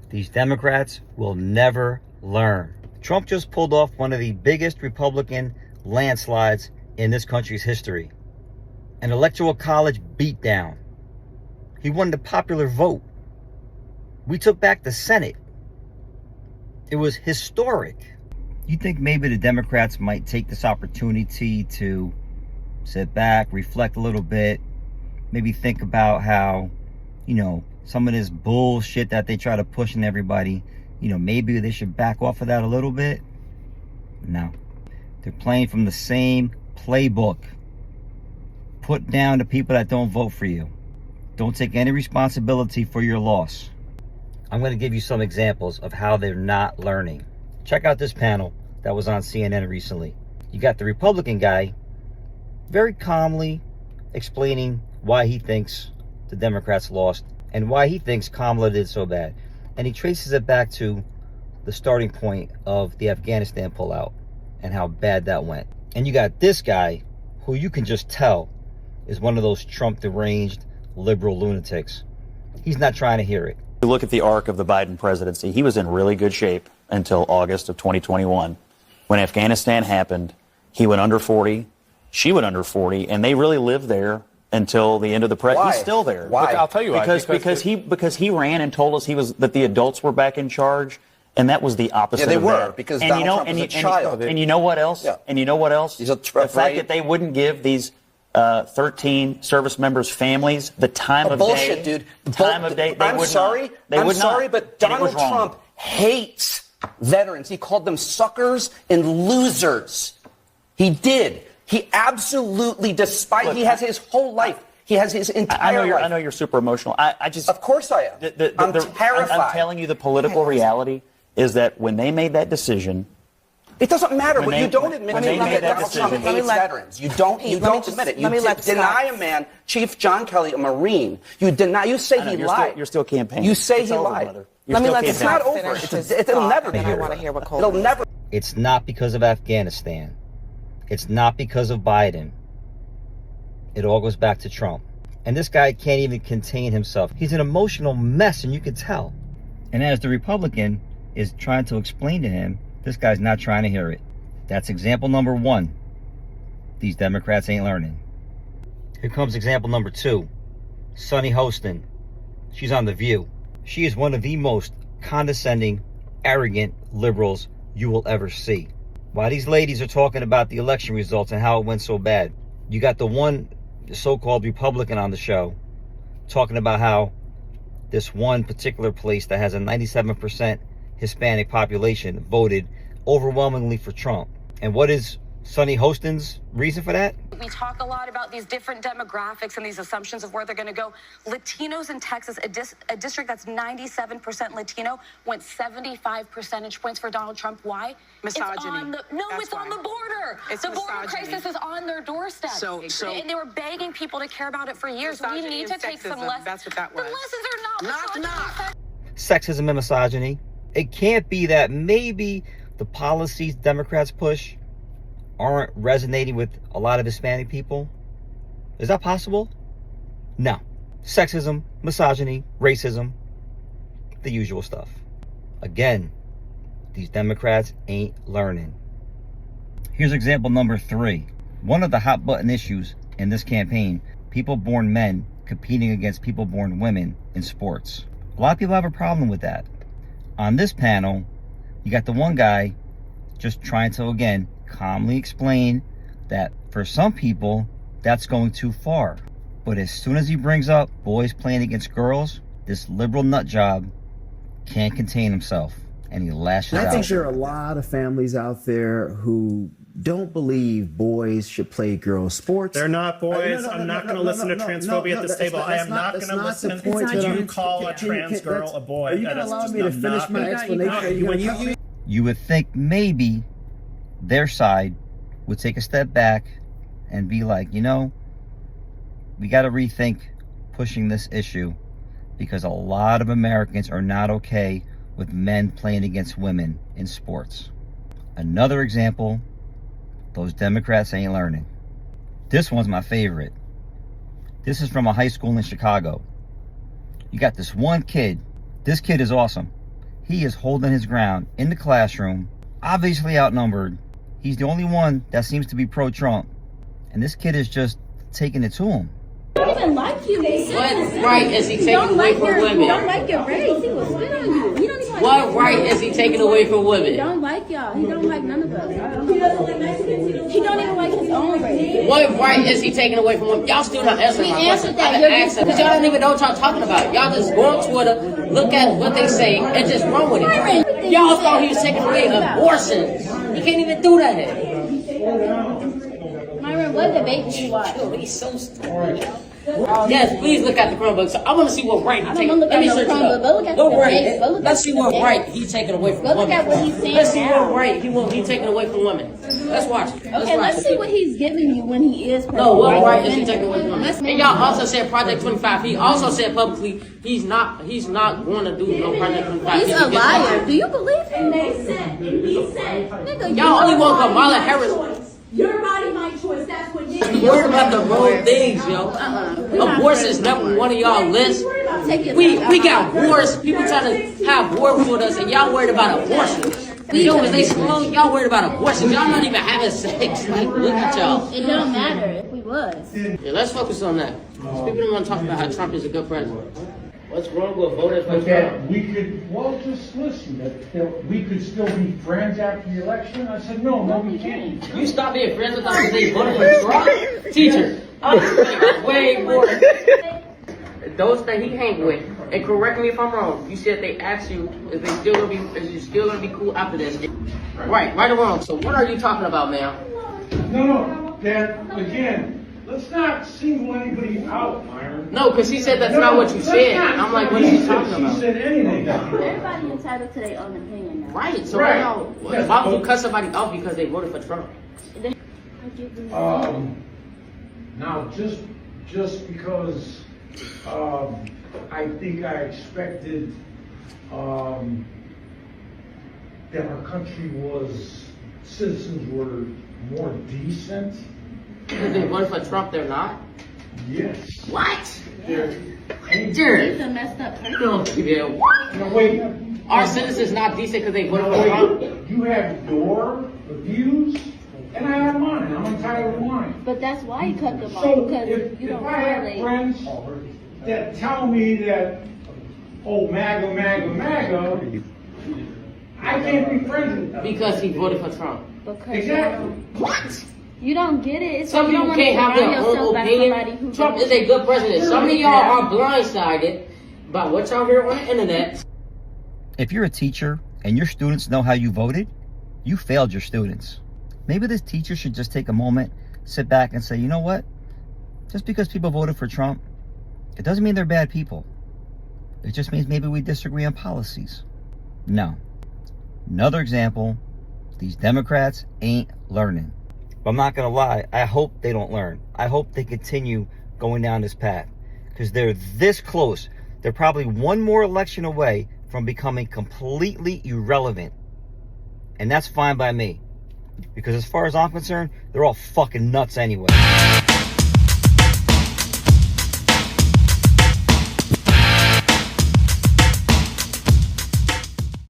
These Democrats will never learn. Trump just pulled off one of the biggest Republican landslides in this country's history. An electoral college beatdown. He won the popular vote. We took back the Senate. It was historic. You think maybe the Democrats might take this opportunity to sit back, reflect a little bit, maybe think about how, some of this bullshit that they try to push in everybody, maybe they should back off of that a little bit? No. They're playing from the same playbook. Put down the people that don't vote for you. Don't take any responsibility for your loss. I'm going to give you some examples of how they're not learning. Check out this panel that was on CNN recently. You got the Republican guy very calmly explaining why he thinks the Democrats lost and why he thinks Kamala did so bad. And he traces it back to the starting point of the Afghanistan pullout and how bad that went. And you got this guy who you can just tell is one of those Trump deranged liberal lunatics. He's not trying to hear it. You look at the arc of the Biden presidency, he was in really good shape until August of 2021. When Afghanistan happened, he went under 40, she went under 40, and they really lived there until the end of the presidency. He's still there. Why? I'll tell you why. Because he ran and told us that the adults were back in charge, and that was the opposite. Yeah, they of were that. because Donald Trump was a child. And you know what else? Yeah. And you know what else? He's a the fact that they wouldn't give these 13 service members' families the time of bullshit, day. dude. Time of day. I'm sorry, but Donald Trump hates veterans. He called them suckers and losers. He did. He absolutely, despite he has his whole life. He has his entire life. I know you're super emotional. I just. Of course I am. I'm terrified. I'm telling you, the political reality is that when they made that decision. It doesn't matter. But you don't admit that Donald Trump hates veterans. You don't admit it. You deny a man, Chief John Kelly, a Marine. You deny. You say he lied. You're still campaigning. You say he lied. It's not over. It'll never be. I want to hear what Cole. It'll never. It's not because of Afghanistan. It's not because of Biden. It all goes back to Trump. And this guy can't even contain himself. He's an emotional mess, and you can tell. And as the Republican is trying to explain to him, this guy's not trying to hear it. That's example number one. These Democrats ain't learning. Here comes example number two. Sunny Hostin. She's on The View. She is one of the most condescending, arrogant liberals you will ever see. While these ladies are talking about the election results and how it went so bad, you got the one so-called Republican on the show talking about how this one particular place that has a 97% Hispanic population voted overwhelmingly for Trump. And what is Sunny Hostin's reason for that? We talk a lot about these different demographics and these assumptions of where they're going to go. Latinos in Texas, a district that's 97% Latino, went 75 percentage points for Donald Trump. Why? Misogyny. It's on the border. It's the border misogyny. crisis is on their doorstep. And they were begging people to care about it for years. We need to take some lessons. That's what that was. The lessons are not. Sexism and misogyny. It can't be that maybe the policies Democrats push aren't resonating with a lot of Hispanic people. Is that possible? No. Sexism, misogyny, racism, the usual stuff. Again, these Democrats ain't learning. Here's example number 3. One of the hot button issues in this campaign, people-born men competing against people-born women in sports. A lot of people have a problem with that. On this panel, you got the one guy just trying to, again, calmly explain that for some people, that's going too far. But as soon as he brings up boys playing against girls, this liberal nut job can't contain himself, and he lashes out. I think there are a lot of families out there who don't believe boys should play girls' sports. They're not boys. I'm not going to listen to transphobia at this table. I am not going to listen to you call a trans girl a boy. Are you going to allow me to finish my explanation? You would think maybe their side would take a step back and be like, we got to rethink pushing this issue because a lot of Americans are not okay with men playing against women in sports. Another example, those Democrats ain't learning. This one's my favorite. This is from a high school in Chicago. You got this one kid. This kid is awesome. he is holding his ground in the classroom, obviously outnumbered. He's the only one that seems to be pro-Trump. And this kid is just taking it to him. He don't even like you. What right is he taking away from women? He don't like your race. He will spit on you. He don't even like What right is he taking away from women? He don't like y'all. He don't like none of us. He doesn't like Mexicans. He don't even like his own race. What right is he taking away from women? Y'all still not answering my question. That. Because y'all don't even know what y'all talking about. Y'all just go on Twitter, look at what they say, and just run with it. Y'all thought he was taking away abortions. He can't even do that here. Myron, what debate did you watch? He's so stupid. Yes, please look at the Chromebook. So I want to see what right he's taking. Let me search it up. What right? Let's see what right he's taking away from women. Look at what he's saying. Let's see what right he's taking away from women. Let's watch it. Okay, let's see what he's giving you when he is. No, what right is he taking away from women? And y'all also said Project 25. He also said publicly he's not going to do no Project 25. He's a liar. Do you believe him? He said, nigga, y'all only want Kamala Harris. Your body, my choice. That's what you You're worried about the wrong things, yo. Abortion is never one of y'all lists. We got wars. People trying to have war with us, and y'all worried about abortion. Yo, is they slow? Y'all worried about abortion. Y'all not even having sex. Like, look at y'all. It don't matter if we was. Yeah, let's focus on that. People don't want to talk about how Trump is a good president. What's wrong with voting for Trump? We could, well, just listen, that we could still be friends after the election. I said, no, we can't. You stop being friends with us because they voted for Trump? Teacher, I'm way more. Those that he hang with, and correct me if I'm wrong, you said they asked you if you still gonna be cool after this. Right or wrong. So what are you talking about, ma'am? No, that, again, let's not single anybody out, Myron. No, because she said that's not what you said. I'm like, what are you talking about? She said anything. Everybody entitled to their own opinion now. Right, so why would you cut somebody off because they voted for Trump? Now, just because I think I expected that our country citizens were more decent. Because they voted for Trump, they're not? Yes. What? He's a messed up person. No, wait. Our citizens not decent because they voted for Trump? You have your views, and I have mine. I'm entitled to mine. But that's why you cut them off, So because you don't if I have correlate. friends that tell me that, oh, MAGA, I can't be friends with them. Because he voted for Trump. Exactly. What? You don't get it. It's Some like you people want to can't have surround their yourself own by somebody opinion. who Trump is a good president. Some of y'all are blindsided by what y'all hear on the internet. If you're a teacher and your students know how you voted, you failed your students. Maybe this teacher should just take a moment, sit back and say, you know what? Just because people voted for Trump, it doesn't mean they're bad people. It just means maybe we disagree on policies. No. Another example, these Democrats ain't learning. But I'm not going to lie, I hope they don't learn. I hope they continue going down this path. Because they're this close. They're probably one more election away from becoming completely irrelevant. And that's fine by me. Because as far as I'm concerned, they're all fucking nuts anyway.